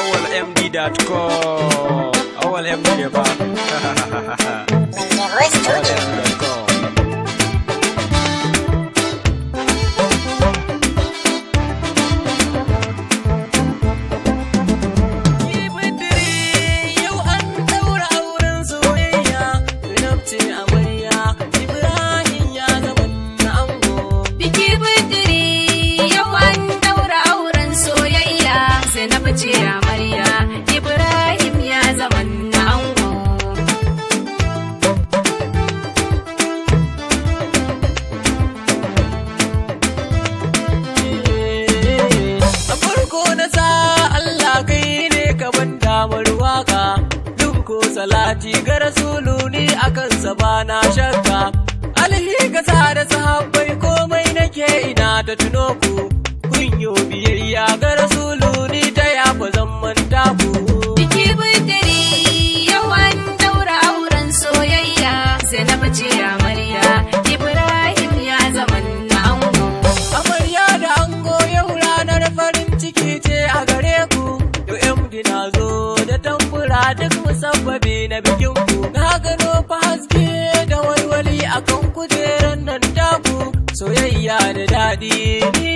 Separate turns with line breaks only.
awalmd.com awalmd ne ba
salati ga rasulu ni akan sa bana shakka alhi ga da sahabbai komai nake ina ta tuno ku kun yo biyayya ga rasulu ni ta yafa zaman ta ku
biki bidiri yawan daura auren soyayya sai na bace amarya Ibrahim ya zaman na ango
amarya da ango yau ranar farin ciki ce a gare ku yau MD na zo da tambura duk musabbabi na bikin ku na gano fa haske da walwali akan kujeran nan taku soyayya da daɗi